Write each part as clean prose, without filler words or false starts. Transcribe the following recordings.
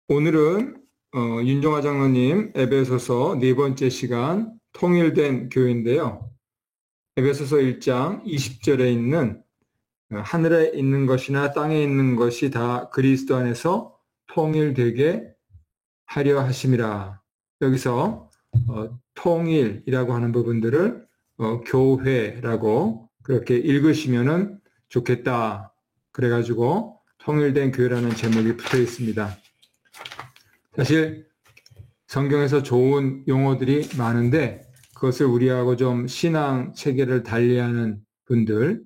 오늘은 윤종화 장로님 에베소서 네 번째 시간 통일된 교회인데요. 에베소서 1장 20절에 있는 하늘에 있는 것이나 땅에 있는 것이 다 그리스도 안에서 통일되게 하려 하심이라. 여기서 통일이라고 하는 부분들을 교회라고 그렇게 읽으시면은 좋겠다. 그래가지고 통일된 교회라는 제목이 붙어 있습니다. 사실 성경에서 좋은 용어들이 많은데 그것을 우리하고 좀 신앙 체계를 달리하는 분들,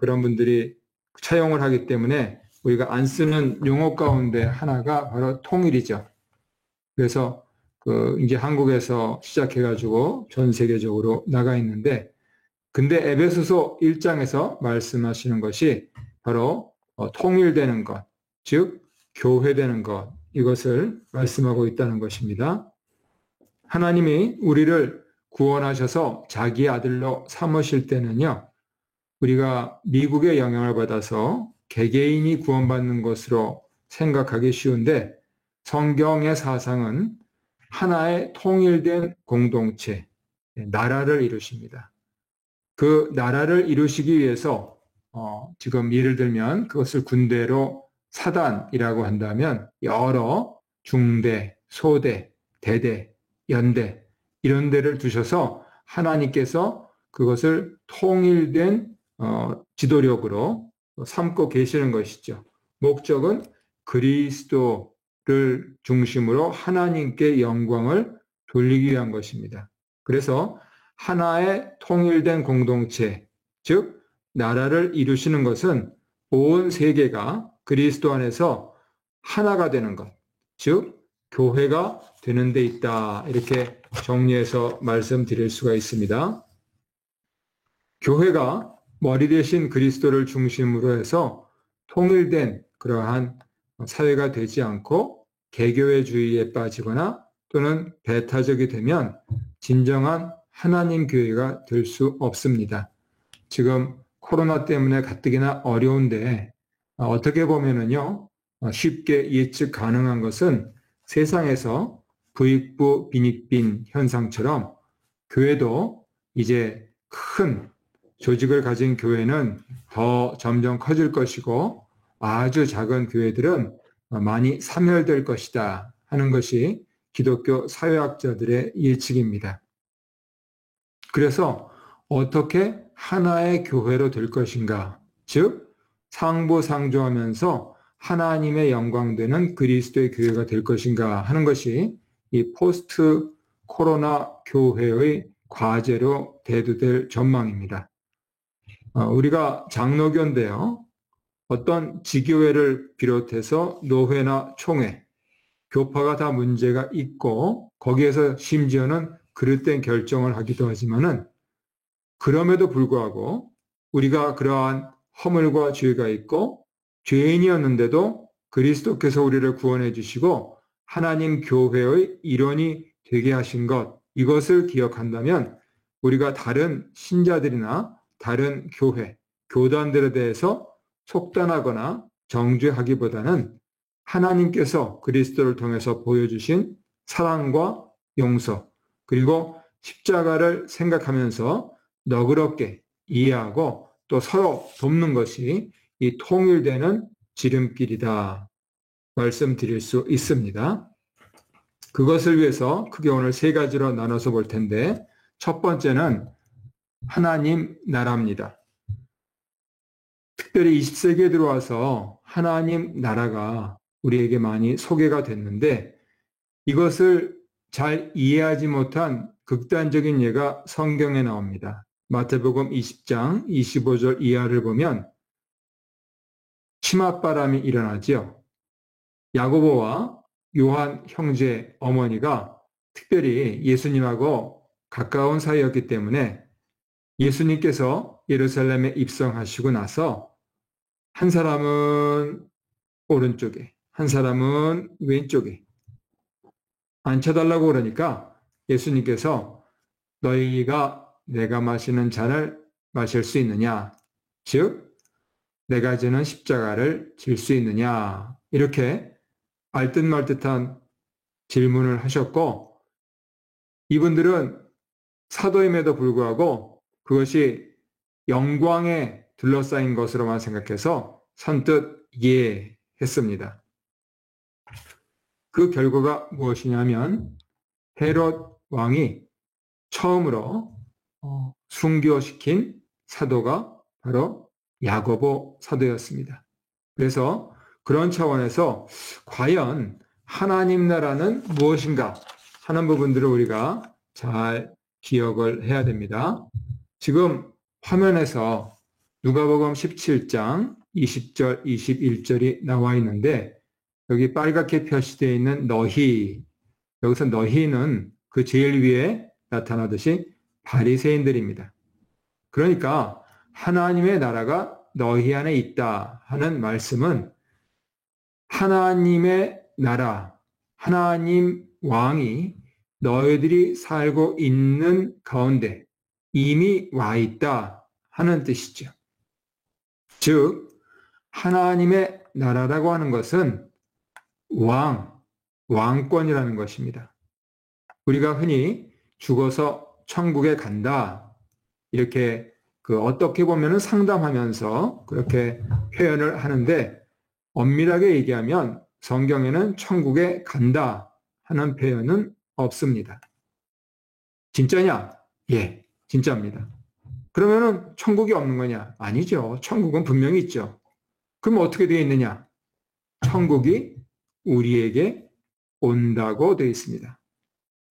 그런 분들이 차용을 하기 때문에 우리가 안 쓰는 용어 가운데 하나가 바로 통일이죠. 그래서 이제 한국에서 시작해가지고 전 세계적으로 나가 있는데, 근데 에베소서 1장에서 말씀하시는 것이 바로 통일되는 것, 즉 교회되는 것, 이것을 말씀하고 있다는 것입니다. 하나님이 우리를 구원하셔서 자기 아들로 삼으실 때는요, 우리가 미국의 영향을 받아서 개개인이 구원받는 것으로 생각하기 쉬운데, 성경의 사상은 하나의 통일된 공동체, 나라를 이루십니다. 그 나라를 이루시기 위해서 지금 예를 들면 그것을 군대로 사단이라고 한다면 여러 중대, 소대, 대대, 연대 이런 데를 두셔서 하나님께서 그것을 통일된 지도력으로 삼고 계시는 것이죠. 목적은 그리스도를 중심으로 하나님께 영광을 돌리기 위한 것입니다. 그래서 하나의 통일된 공동체, 즉 나라를 이루시는 것은 온 세계가 그리스도 안에서 하나가 되는 것, 즉 교회가 되는 데 있다. 이렇게 정리해서 말씀드릴 수가 있습니다. 교회가 머리 대신 그리스도를 중심으로 해서 통일된 그러한 사회가 되지 않고 개교회주의에 빠지거나 또는 배타적이 되면 진정한 하나님 교회가 될 수 없습니다. 지금 코로나 때문에 가뜩이나 어려운데 어떻게 보면은요, 쉽게 예측 가능한 것은 세상에서 부익부 빈익빈 현상처럼 교회도 이제 큰 조직을 가진 교회는 더 점점 커질 것이고 아주 작은 교회들은 많이 사멸될 것이다 하는 것이 기독교 사회학자들의 예측입니다. 그래서 어떻게 하나의 교회로 될 것인가, 즉 상부상조하면서 하나님의 영광 되는 그리스도의 교회가 될 것인가 하는 것이 이 포스트 코로나 교회의 과제로 대두될 전망입니다. 우리가 장로교인데요, 어떤 지교회를 비롯해서 노회나 총회, 교파가 다 문제가 있고 거기에서 심지어는 그릇된 결정을 하기도 하지만은 그럼에도 불구하고 우리가 그러한 허물과 죄가 있고 죄인이었는데도 그리스도께서 우리를 구원해 주시고 하나님 교회의 일원이 되게 하신 것, 이것을 기억한다면 우리가 다른 신자들이나 다른 교회, 교단들에 대해서 속단하거나 정죄하기보다는 하나님께서 그리스도를 통해서 보여주신 사랑과 용서, 그리고 십자가를 생각하면서 너그럽게 이해하고 또 서로 돕는 것이 이 통일되는 지름길이다 말씀드릴 수 있습니다. 그것을 위해서 크게 오늘 세 가지로 나눠서 볼 텐데, 첫 번째는 하나님 나라입니다. 특별히 20세기에 들어와서 하나님 나라가 우리에게 많이 소개가 됐는데, 이것을 잘 이해하지 못한 극단적인 예가 성경에 나옵니다. 마태복음 20장 25절 이하를 보면 치맛바람이 일어나지요. 야고보와 요한 형제 어머니가 특별히 예수님하고 가까운 사이였기 때문에 예수님께서 예루살렘에 입성하시고 나서 한 사람은 오른쪽에, 한 사람은 왼쪽에 앉혀달라고 그러니까 예수님께서 너희가 내가 마시는 잔을 마실 수 있느냐? 즉 내가 지는 십자가를 질 수 있느냐? 이렇게 알듯 말듯한 질문을 하셨고, 이분들은 사도임에도 불구하고 그것이 영광에 둘러싸인 것으로만 생각해서 선뜻 이해했습니다. 그 결과가 무엇이냐면 헤롯 왕이 처음으로 순교시킨 사도가 바로 야고보 사도였습니다. 그래서 그런 차원에서 과연 하나님 나라는 무엇인가 하는 부분들을 우리가 잘 기억을 해야 됩니다. 지금 화면에서 누가복음 17장 20절, 21절이 나와 있는데 여기 빨갛게 표시되어 있는 너희, 여기서 너희는 그 제일 위에 나타나듯이 바리새인들입니다. 그러니까 하나님의 나라가 너희 안에 있다 하는 말씀은 하나님의 나라, 하나님 왕이 너희들이 살고 있는 가운데 이미 와 있다 하는 뜻이죠. 즉 하나님의 나라라고 하는 것은 왕권이라는 것입니다. 우리가 흔히 죽어서 천국에 간다 이렇게 어떻게 보면 상담하면서 그렇게 표현을 하는데 엄밀하게 얘기하면 성경에는 천국에 간다 하는 표현은 없습니다. 진짜냐? 예, 진짜입니다. 그러면은 천국이 없는 거냐? 아니죠. 천국은 분명히 있죠. 그럼 어떻게 되어 있느냐? 천국이 우리에게 온다고 되어 있습니다.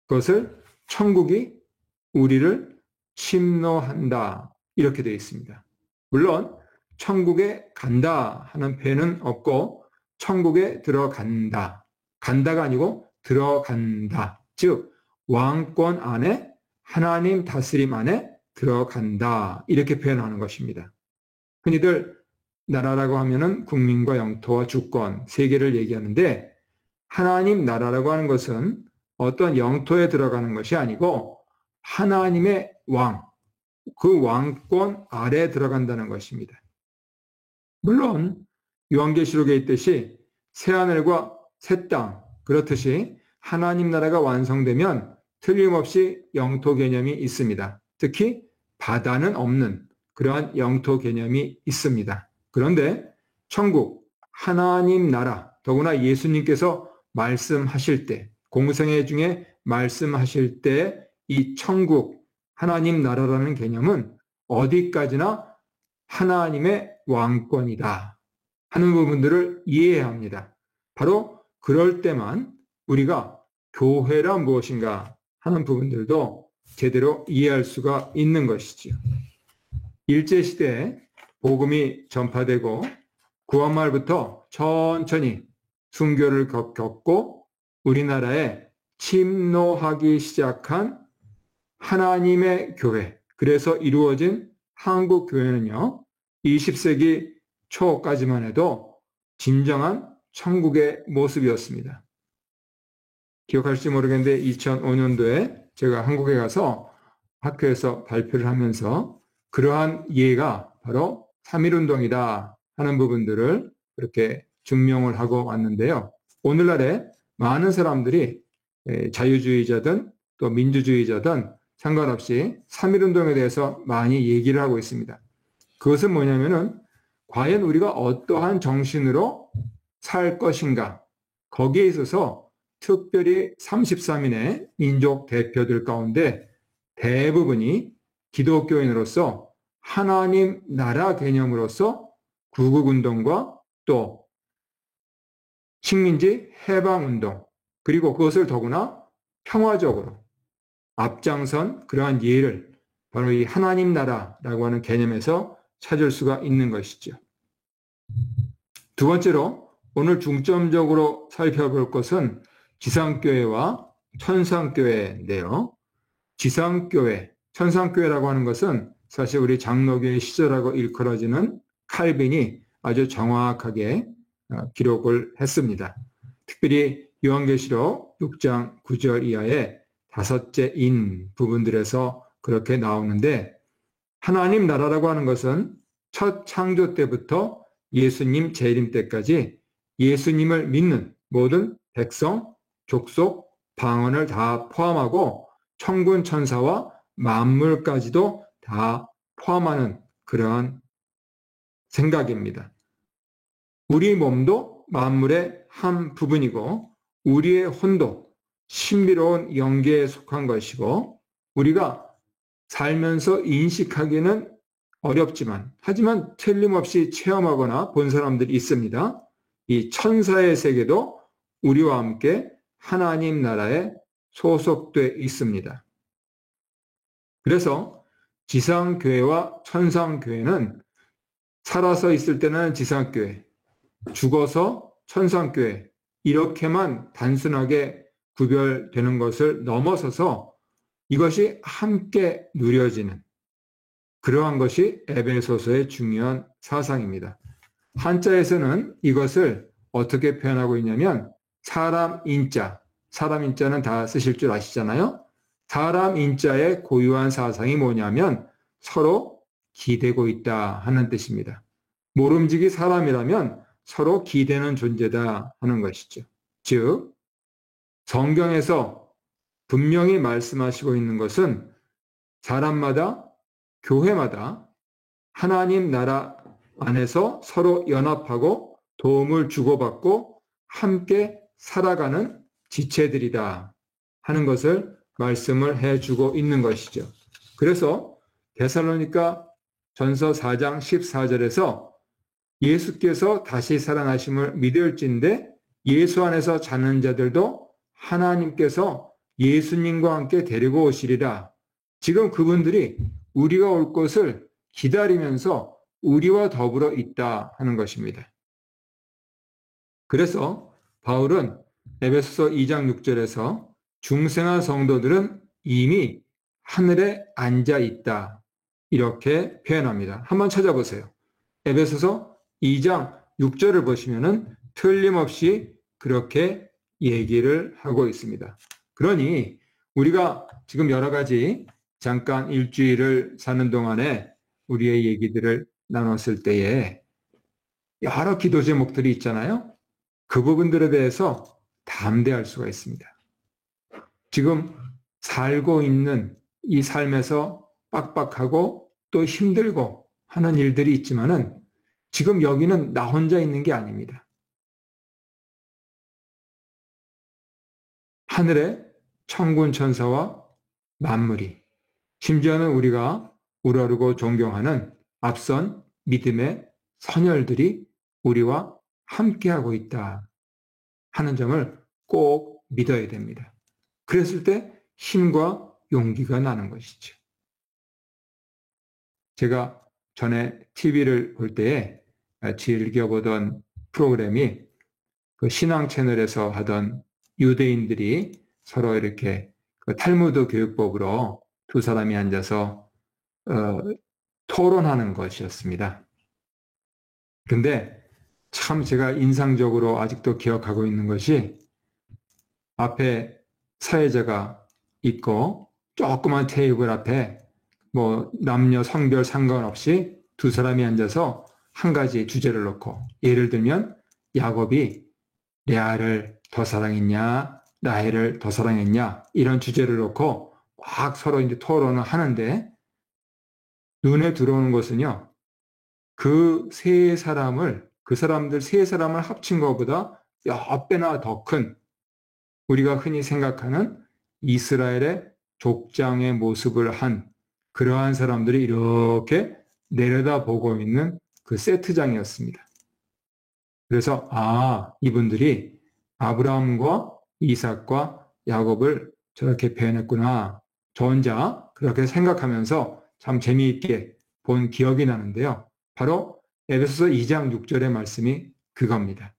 그것을 천국이 우리를 침노한다 이렇게 되어 있습니다. 물론 천국에 간다 하는 표현은 없고 천국에 들어간다. 간다가 아니고 들어간다. 즉 왕권 안에 하나님 다스림 안에 들어간다. 이렇게 표현하는 것입니다. 흔히들 나라라고 하면은 국민과 영토와 주권, 세계를 얘기하는데 하나님 나라라고 하는 것은 어떤 영토에 들어가는 것이 아니고 하나님의 왕, 그 왕권 아래에 들어간다는 것입니다. 물론 요한계시록에 있듯이 새하늘과 새 땅, 그렇듯이 하나님 나라가 완성되면 틀림없이 영토 개념이 있습니다. 특히 바다는 없는 그러한 영토 개념이 있습니다. 그런데 천국, 하나님 나라, 더구나 예수님께서 말씀하실 때, 공생애 중에 말씀하실 때 이 천국, 하나님 나라라는 개념은 어디까지나 하나님의 왕권이다 하는 부분들을 이해해야 합니다. 바로 그럴 때만 우리가 교회란 무엇인가 하는 부분들도 제대로 이해할 수가 있는 것이지요. 일제시대에 복음이 전파되고 구한말부터 천천히 순교를 겪고 우리나라에 침노하기 시작한 하나님의 교회, 그래서 이루어진 한국 교회는요, 20세기 초까지만 해도 진정한 천국의 모습이었습니다. 기억할지 모르겠는데 2005년도에 제가 한국에 가서 학교에서 발표를 하면서 그러한 이해가 바로 3.1운동이다 하는 부분들을 그렇게 증명을 하고 왔는데요. 오늘날에 많은 사람들이 자유주의자든 또 민주주의자든 상관없이 3.1운동에 대해서 많이 얘기를 하고 있습니다. 그것은 뭐냐면은 과연 우리가 어떠한 정신으로 살 것인가, 거기에 있어서 특별히 33인의 민족 대표들 가운데 대부분이 기독교인으로서 하나님 나라 개념으로서 구국운동과 또 식민지 해방운동, 그리고 그것을 더구나 평화적으로 앞장선 그러한 예를 바로 이 하나님 나라라고 하는 개념에서 찾을 수가 있는 것이죠. 두 번째로 오늘 중점적으로 살펴볼 것은 지상교회와 천상교회인데요. 지상교회, 천상교회라고 하는 것은 사실 우리 장로교의 시절하고 일컬어지는 칼빈이 아주 정확하게 기록을 했습니다. 특별히 요한계시록 6장 9절 이하의 다섯째 인 부분들에서 그렇게 나오는데 하나님 나라라고 하는 것은 첫 창조 때부터 예수님 재림 때까지 예수님을 믿는 모든 백성, 족속, 방언을 다 포함하고 천군 천사와 만물까지도 다 포함하는 그러한 생각입니다. 우리 몸도 만물의 한 부분이고 우리의 혼도 신비로운 영계에 속한 것이고 우리가 살면서 인식하기는 어렵지만 하지만 틀림없이 체험하거나 본 사람들이 있습니다. 이 천사의 세계도 우리와 함께 하나님 나라에 소속돼 있습니다. 그래서 지상교회와 천상교회는 살아서 있을 때는 지상교회, 죽어서 천상교회 이렇게만 단순하게 구별되는 것을 넘어서서 이것이 함께 누려지는 그러한 것이 에베소서의 중요한 사상입니다. 한자에서는 이것을 어떻게 표현하고 있냐면 사람 인자는 다 쓰실 줄 아시잖아요. 사람 인자의 고유한 사상이 뭐냐면 서로 기대고 있다 하는 뜻입니다. 모름지기 사람이라면 서로 기대는 존재다 하는 것이죠. 즉 성경에서 분명히 말씀하시고 있는 것은 사람마다 교회마다 하나님 나라 안에서 서로 연합하고 도움을 주고받고 함께 살아가는 지체들이다 하는 것을 말씀을 해주고 있는 것이죠. 그래서 데살로니가 전서 4장 14절에서 예수께서 다시 살아나심을 믿을진대 예수 안에서 자는 자들도 하나님께서 예수님과 함께 데리고 오시리라. 지금 그분들이 우리가 올 것을 기다리면서 우리와 더불어 있다 하는 것입니다. 그래서 바울은 에베소서 2장 6절에서 중생한 성도들은 이미 하늘에 앉아 있다 이렇게 표현합니다. 한번 찾아보세요. 에베소서 2장 6절을 보시면은 틀림없이 그렇게 얘기를 하고 있습니다. 그러니 우리가 지금 여러 가지 잠깐 일주일을 사는 동안에 우리의 얘기들을 나눴을 때에 여러 기도 제목들이 있잖아요. 그 부분들에 대해서 담대할 수가 있습니다. 지금 살고 있는 이 삶에서 빡빡하고 또 힘들고 하는 일들이 있지만은 지금 여기는 나 혼자 있는 게 아닙니다. 하늘에 천군 천사와 만물이 심지어는 우리가 우러르고 존경하는 앞선 믿음의 선열들이 우리와 함께하고 있다 하는 점을 꼭 믿어야 됩니다. 그랬을 때 힘과 용기가 나는 것이죠. 제가 전에 TV를 볼 때에 즐겨보던 프로그램이 그 신앙 채널에서 하던 유대인들이 서로 이렇게 그 탈무드 교육법으로 두 사람이 앉아서 토론하는 것이었습니다. 근데 참 제가 인상적으로 아직도 기억하고 있는 것이 앞에 사회자가 있고 조그만 테이블 앞에 뭐 남녀 성별 상관없이 두 사람이 앉아서 한 가지 주제를 놓고 예를 들면 야곱이 레아를 더 사랑했냐 라헬을 더 사랑했냐 이런 주제를 놓고 막 서로 이제 토론을 하는데 눈에 들어오는 것은요 그 사람들 세 사람을 합친 것보다 몇 배나 더 큰 우리가 흔히 생각하는 이스라엘의 족장의 모습을 한 그러한 사람들이 이렇게 내려다보고 있는 그 세트장이었습니다. 그래서 이분들이 아브라함과 이삭과 야곱을 저렇게 표현했구나. 저 혼자 그렇게 생각하면서 참 재미있게 본 기억이 나는데요. 바로 에베소서 2장 6절의 말씀이 그겁니다.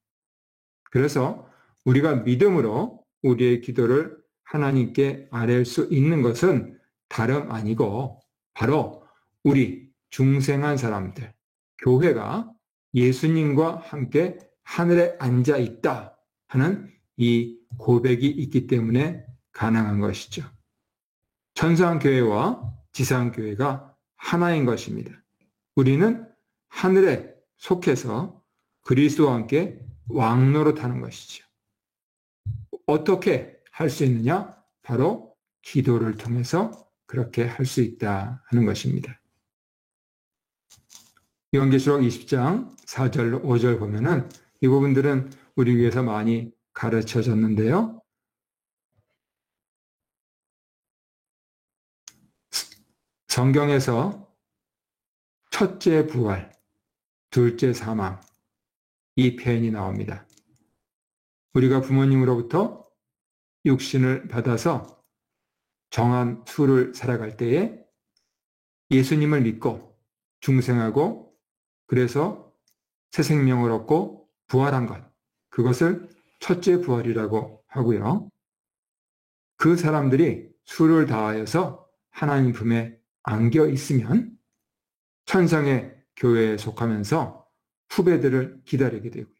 그래서 우리가 믿음으로 우리의 기도를 하나님께 아뢰 수 있는 것은 다름 아니고 바로 우리 중생한 사람들, 교회가 예수님과 함께 하늘에 앉아 있다 하는 이 고백이 있기 때문에 가능한 것이죠. 천상교회와 지상교회가 하나인 것입니다. 우리는 하늘에 속해서 그리스도와 함께 왕노릇하는 것이죠. 어떻게 할 수 있느냐? 바로 기도를 통해서 그렇게 할 수 있다 하는 것입니다. 요한계시록 20장 4절, 5절 보면은 이 부분들은 우리 위해서 많이 가르쳐졌는데요. 성경에서 첫째 부활, 둘째 사망, 이 표현이 나옵니다. 우리가 부모님으로부터 육신을 받아서 정한 수를 살아갈 때에 예수님을 믿고 중생하고 그래서 새 생명을 얻고 부활한 것, 그것을 첫째 부활이라고 하고요. 그 사람들이 수를 다하여서 하나님 품에 안겨 있으면 천상의 교회에 속하면서 후배들을 기다리게 되고요.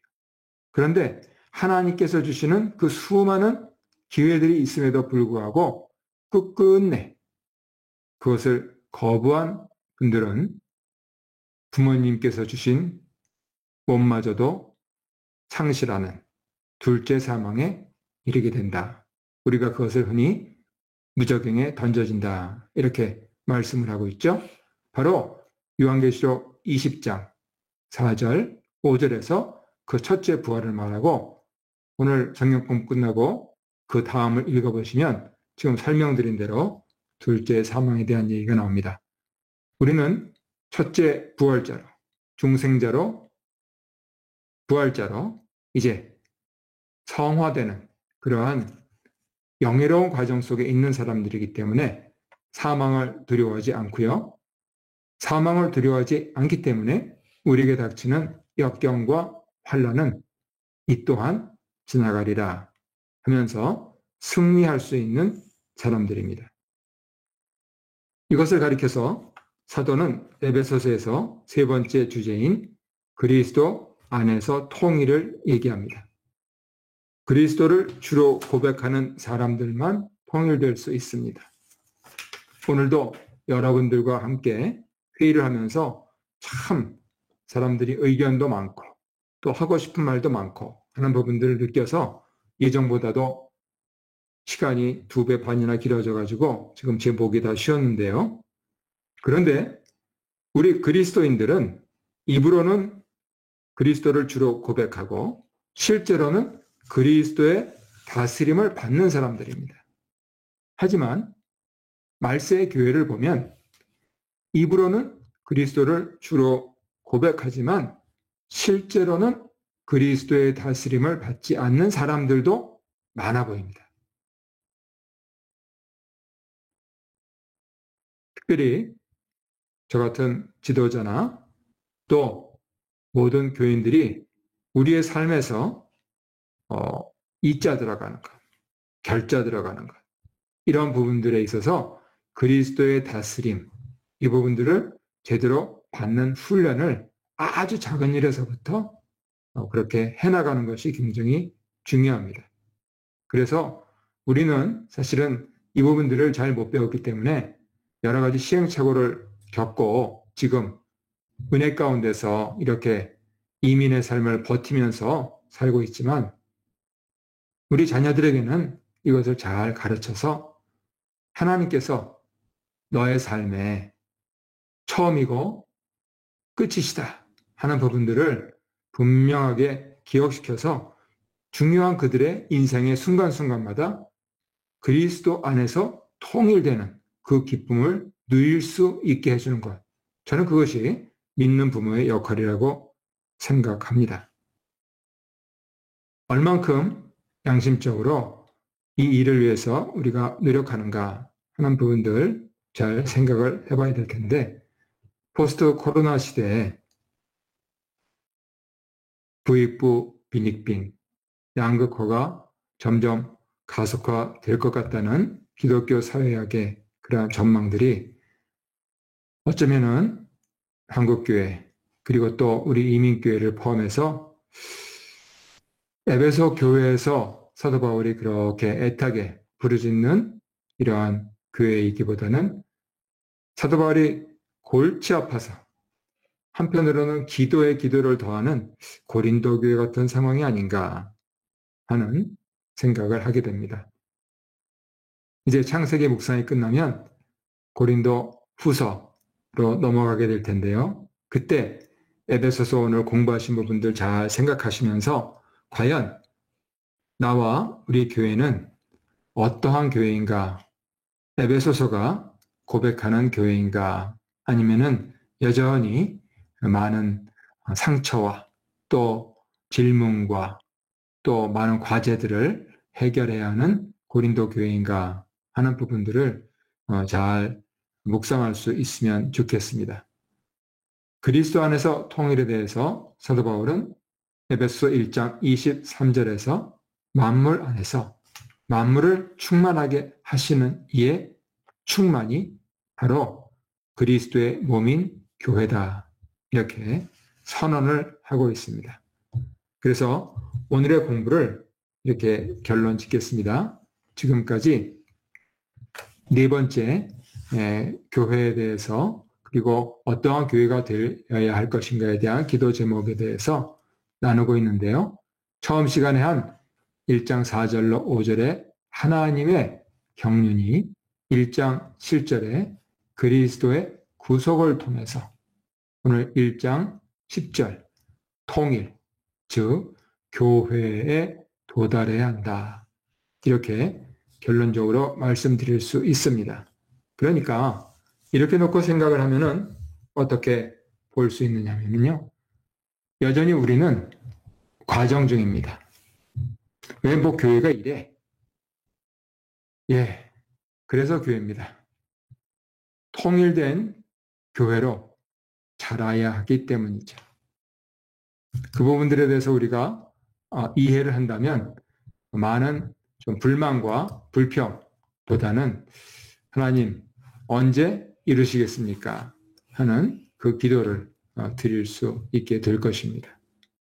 그런데 하나님께서 주시는 그 수많은 기회들이 있음에도 불구하고 끝끝내 그것을 거부한 분들은 부모님께서 주신 몸마저도 상실하는 둘째 사망에 이르게 된다. 우리가 그것을 흔히 무저갱에 던져진다. 이렇게 말씀을 하고 있죠. 바로 요한계시록 20장 4절, 5절에서 그 첫째 부활을 말하고 오늘 성경 공부 끝나고 그 다음을 읽어보시면 지금 설명드린 대로 둘째 사망에 대한 얘기가 나옵니다. 우리는 첫째 부활자로, 중생자로, 부활자로 이제 성화되는 그러한 영예로운 과정 속에 있는 사람들이기 때문에 사망을 두려워하지 않고요. 사망을 두려워하지 않기 때문에 우리에게 닥치는 역경과 환난은 이 또한 지나가리라 하면서 승리할 수 있는 사람들입니다. 이것을 가리켜서 사도는 에베소서에서 세 번째 주제인 그리스도 안에서 통일을 얘기합니다. 그리스도를 주로 고백하는 사람들만 통일될 수 있습니다. 오늘도 여러분들과 함께 회의를 하면서 참 사람들이 의견도 많고 또 하고 싶은 말도 많고 하는 부분들을 느껴서 예전보다도 시간이 2배 반이나 길어져 가지고 지금 제 목이 다 쉬었는데요. 그런데 우리 그리스도인들은 입으로는 그리스도를 주로 고백하고 실제로는 그리스도의 다스림을 받는 사람들입니다. 하지만 말세의 교회를 보면 입으로는 그리스도를 주로 고백하지만 실제로는 그리스도의 다스림을 받지 않는 사람들도 많아 보입니다. 특별히 저 같은 지도자나 또 모든 교인들이 우리의 삶에서 이자 들어가는 것, 결자 들어가는 것, 이런 부분들에 있어서 그리스도의 다스림, 이 부분들을 제대로 받는 훈련을 아주 작은 일에서부터 그렇게 해나가는 것이 굉장히 중요합니다. 그래서 우리는 사실은 이 부분들을 잘 못 배웠기 때문에 여러 가지 시행착오를 겪고 지금 은혜 가운데서 이렇게 이민의 삶을 버티면서 살고 있지만 우리 자녀들에게는 이것을 잘 가르쳐서 하나님께서 너의 삶의 처음이고 끝이시다 하는 부분들을 분명하게 기억시켜서 중요한 그들의 인생의 순간순간마다 그리스도 안에서 통일되는 그 기쁨을 누릴 수 있게 해주는 것. 저는 그것이 믿는 부모의 역할이라고 생각합니다. 얼만큼 양심적으로 이 일을 위해서 우리가 노력하는가 하는 부분들 잘 생각을 해봐야 될 텐데 포스트 코로나 시대에 부익부 빈익빈 양극화가 점점 가속화될 것 같다는 기독교 사회학의 그러한 전망들이 어쩌면은 한국교회 그리고 또 우리 이민교회를 포함해서 에베소 교회에서 사도 바울이 그렇게 애타게 부르짖는 이러한 교회이기보다는 사도 바울이 골치 아파서 한편으로는 기도에 기도를 더하는 고린도 교회 같은 상황이 아닌가 하는 생각을 하게 됩니다. 이제 창세기 묵상이 끝나면 고린도 후서로 넘어가게 될 텐데요. 그때 에베소서 오늘 공부하신 부분들 잘 생각하시면서 과연 나와 우리 교회는 어떠한 교회인가? 에베소서가 고백하는 교회인가? 아니면은 여전히 많은 상처와 또 질문과 또 많은 과제들을 해결해야 하는 고린도 교회인가 하는 부분들을 잘 묵상할 수 있으면 좋겠습니다. 그리스도 안에서 통일에 대해서 사도 바울은 에베소 1장 23절에서 만물 안에서 만물을 충만하게 하시는 이의 충만이 바로 그리스도의 몸인 교회다. 이렇게 선언을 하고 있습니다. 그래서 오늘의 공부를 이렇게 결론 짓겠습니다. 지금까지 네 번째 교회에 대해서 그리고 어떠한 교회가 되어야 할 것인가에 대한 기도 제목에 대해서 나누고 있는데요. 처음 시간에 한 1장 4절로 5절에 하나님의 경륜이 1장 7절에 그리스도의 구속을 통해서 오늘 1장 10절 통일, 즉 교회에 도달해야 한다. 이렇게 결론적으로 말씀드릴 수 있습니다. 그러니까 이렇게 놓고 생각을 하면은 어떻게 볼 수 있느냐면요. 여전히 우리는 과정 중입니다. 왜 뭐 교회가 이래? 예, 그래서 교회입니다. 통일된 교회로 자라야 하기 때문이죠. 그 부분들에 대해서 우리가 이해를 한다면 많은 좀 불만과 불평보다는 하나님 언제 이루시겠습니까? 하는 그 기도를 드릴 수 있게 될 것입니다.